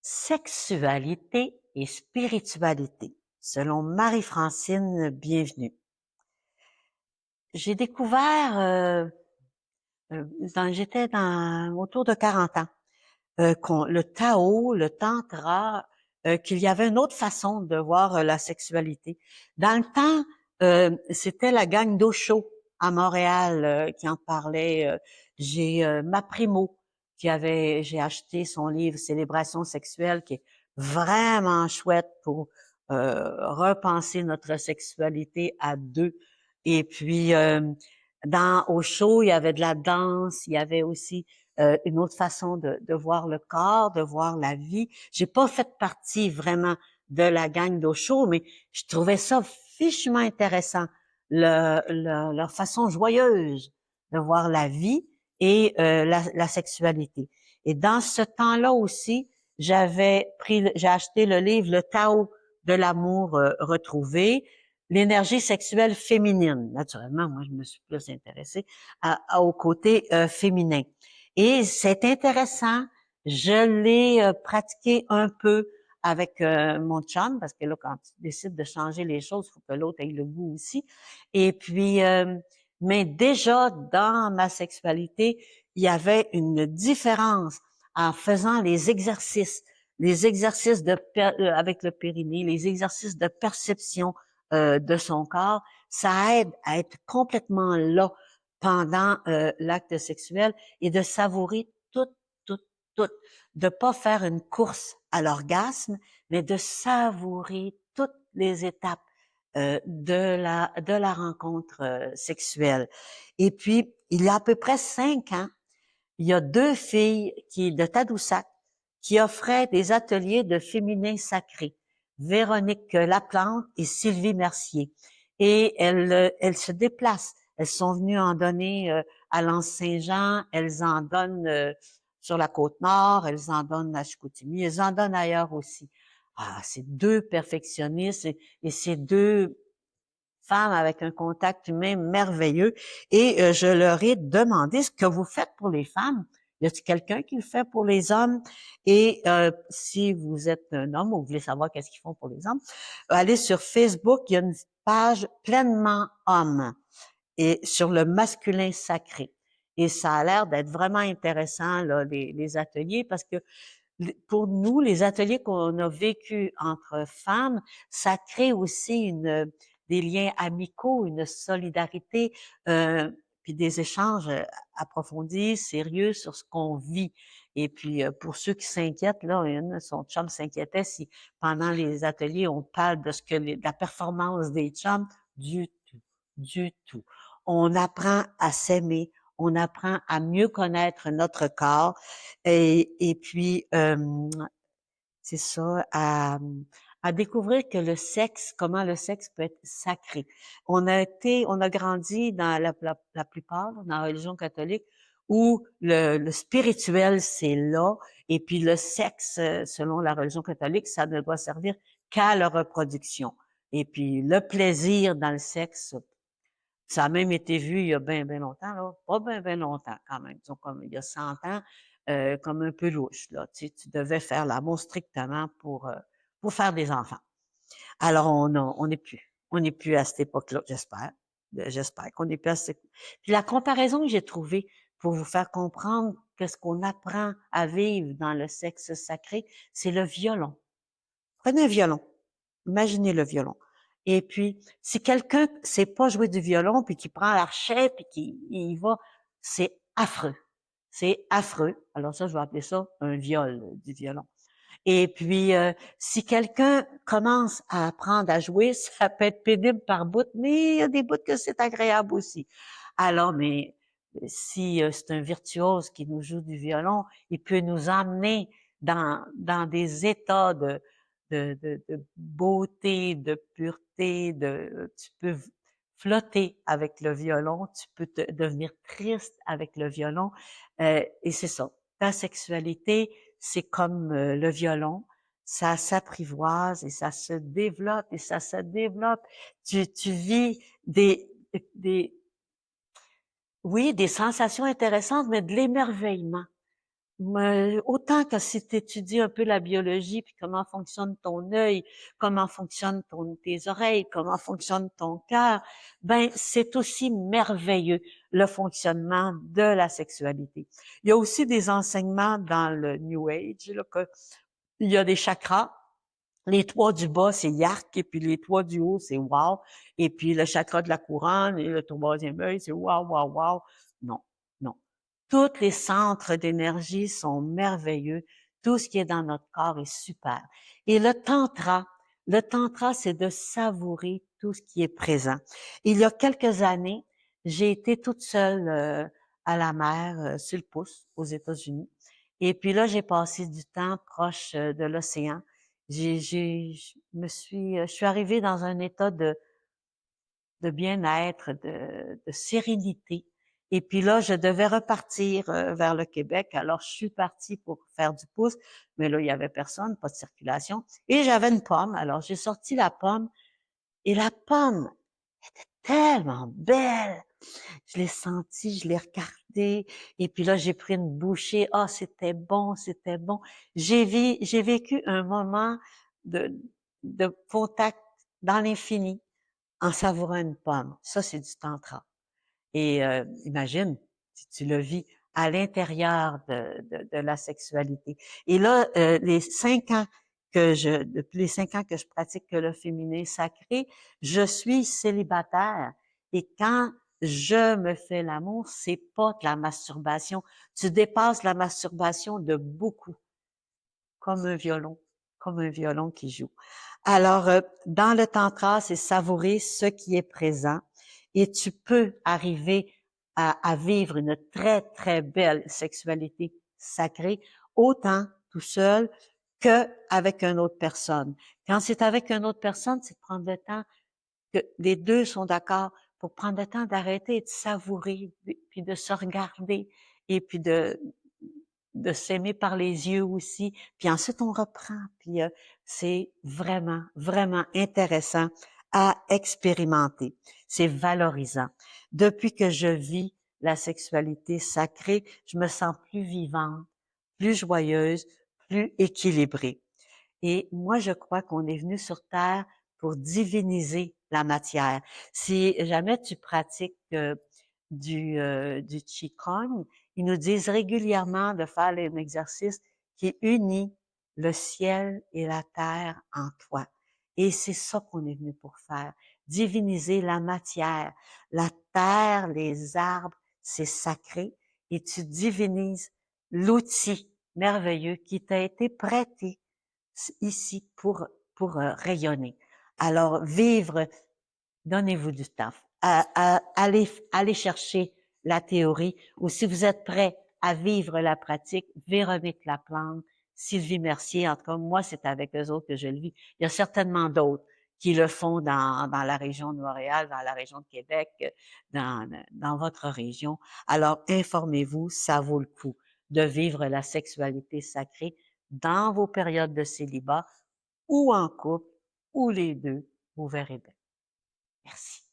Sexualité et spiritualité, selon Marie-Francine Bienvenue. J'ai découvert, j'étais autour de 40 ans, le Tao, le Tantra, qu'il y avait une autre façon de voir la sexualité. Dans le temps, c'était la gang d'Osho à Montréal qui en parlait. J'ai ma primo j'ai acheté son livre Célébration sexuelle qui est vraiment chouette pour repenser notre sexualité à deux. Et puis dans Osho, il y avait de la danse, il y avait aussi une autre façon de voir le corps, de voir la vie. J'ai pas fait partie vraiment de la gang d'Osho, mais je trouvais ça fichement intéressant, leur façon joyeuse de voir la vie et la sexualité. Et dans ce temps-là aussi, j'ai acheté le livre Le Tao de l'amour retrouvé, l'énergie sexuelle féminine. Naturellement, moi, je me suis plus intéressée au côté féminin. Et c'est intéressant. Je l'ai pratiqué un peu avec mon chum, parce que là, quand tu décides de changer les choses, il faut que l'autre ait le goût aussi. Et puis, mais déjà, dans ma sexualité, il y avait une différence en faisant les exercices avec le périnée, les exercices de perception de son corps. Ça aide à être complètement là pendant l'acte sexuel et de savourer tout, tout. De pas faire une course à l'orgasme, mais de savourer toutes les étapes de la rencontre sexuelle. Et puis, il y a à peu près 5 ans, il y a deux filles de Tadoussac qui offraient des ateliers de féminin sacré. Véronique Laplante et Sylvie Mercier. Et elles se déplacent. Elles sont venues en donner à l'Anse-Saint-Jean, elles en donnent sur la Côte-Nord, elles en donnent à Chicoutimi, elles en donnent ailleurs aussi. Ah, c'est deux perfectionnistes et c'est deux femmes avec un contact humain merveilleux. Et je leur ai demandé ce que vous faites pour les femmes. Y a-t-il quelqu'un qui le fait pour les hommes? Et si vous êtes un homme ou vous voulez savoir qu'est-ce qu'ils font pour les hommes, allez sur Facebook, il y a une page pleinement homme et sur le masculin sacré. Et ça a l'air d'être vraiment intéressant, là, les ateliers, parce que pour nous, les ateliers qu'on a vécus entre femmes, ça crée aussi des liens amicaux, une solidarité, puis des échanges approfondis, sérieux sur ce qu'on vit. Et puis, pour ceux qui s'inquiètent, là, son chum s'inquiétait si pendant les ateliers, on parle de de la performance des chums. Du tout, du tout. On apprend à s'aimer, on apprend à mieux connaître notre corps et puis c'est ça, à découvrir que comment le sexe peut être sacré. On a grandi dans la plupart, dans la religion catholique, où le spirituel, c'est là, et puis le sexe, selon la religion catholique, ça ne doit servir qu'à la reproduction. Et puis le plaisir dans le sexe, ça a même été vu il y a bien longtemps, là. Pas bien longtemps quand même, disons comme il y a 100 ans, comme un peu louche, là. Tu devais faire l'amour strictement pour faire des enfants. Alors on n'est plus à cette époque-là, j'espère. J'espère qu'on n'est plus à cette... Puis la comparaison que j'ai trouvée pour vous faire comprendre qu'est-ce qu'on apprend à vivre dans le sexe sacré, c'est le violon. Prenez un violon. Imaginez le violon. Et puis, si quelqu'un sait pas jouer du violon, puis qui prend l'archet, puis qui il y va, c'est affreux. C'est affreux. Alors ça, je vais appeler ça un viol du violon. Et puis, si quelqu'un commence à apprendre à jouer, ça peut être pénible par bout, mais il y a des bouts que c'est agréable aussi. Alors, mais si c'est un virtuose qui nous joue du violon, il peut nous emmener dans des états de beauté, de pureté, tu peux flotter avec le violon, tu peux devenir triste avec le violon, et c'est ça. Ta sexualité, c'est comme le violon, ça s'apprivoise et ça se développe et ça se développe. Tu vis des, oui, des sensations intéressantes, mais de l'émerveillement. Mais autant que si tu étudies un peu la biologie, puis comment fonctionne ton œil, comment fonctionnent tes oreilles, comment fonctionne ton cœur, ben c'est aussi merveilleux le fonctionnement de la sexualité. Il y a aussi des enseignements dans le New Age, là, que il y a des chakras. Les trois du bas, c'est Yark, et puis les trois du haut, c'est Wow. Et puis le chakra de la couronne et le troisième œil, c'est Wow, Wow, Wow. Non, non. Tous les centres d'énergie sont merveilleux. Tout ce qui est dans notre corps est super. Et le tantra, c'est de savourer tout ce qui est présent. Il y a quelques années, j'ai été toute seule à la mer, sur le pouce, aux États-Unis. Et puis là, j'ai passé du temps proche de l'océan. Je suis arrivée dans un état de bien-être, de sérénité. Et puis là, je devais repartir vers le Québec. Alors, je suis partie pour faire du pouce, mais là, il y avait personne, pas de circulation. Et j'avais une pomme. Alors, j'ai sorti la pomme et la pomme était tellement belle. Je l'ai sentie, je l'ai regardée. Et puis là, j'ai pris une bouchée. Ah, c'était bon, c'était bon. J'ai vécu un moment de, de contact dans l'infini en savourant une pomme. Ça, c'est du tantra. Et imagine si tu le vis à l'intérieur de la sexualité. Et là, depuis les 5 ans que je pratique le féminin sacré, je suis célibataire. Et quand je me fais l'amour, c'est pas de la masturbation. Tu dépasses la masturbation de beaucoup, comme un violon qui joue. Alors, dans le tantra, c'est savourer ce qui est présent et tu peux arriver à vivre une très, très belle sexualité sacrée, autant tout seul que avec une autre personne. Quand c'est avec une autre personne, c'est de prendre le temps que les deux sont d'accord pour prendre le temps d'arrêter et de savourer, puis de se regarder et puis de s'aimer par les yeux aussi, puis ensuite on reprend, puis c'est vraiment, vraiment intéressant à expérimenter. C'est valorisant. Depuis que je vis la sexualité sacrée, je me sens plus vivante, plus joyeuse, plus équilibrée. Et moi, je crois qu'on est venu sur Terre pour diviniser la matière. Si jamais tu pratiques du Qigong, ils nous disent régulièrement de faire un exercice qui unit le ciel et la terre en toi. Et c'est ça qu'on est venu pour faire, diviniser la matière. La terre, les arbres, c'est sacré et tu divinises l'outil merveilleux qui t'a été prêté ici pour rayonner. Alors, vivre, donnez-vous du temps. Allez chercher la théorie ou si vous êtes prêt à vivre la pratique, Véronique Laplante, Sylvie Mercier, en tout cas, moi, c'est avec eux autres que je le vis. Il y a certainement d'autres qui le font dans la région de Montréal, dans la région de Québec, dans votre région. Alors, informez-vous, ça vaut le coup de vivre la sexualité sacrée dans vos périodes de célibat ou en couple, ou les deux, vous verrez bien. Merci.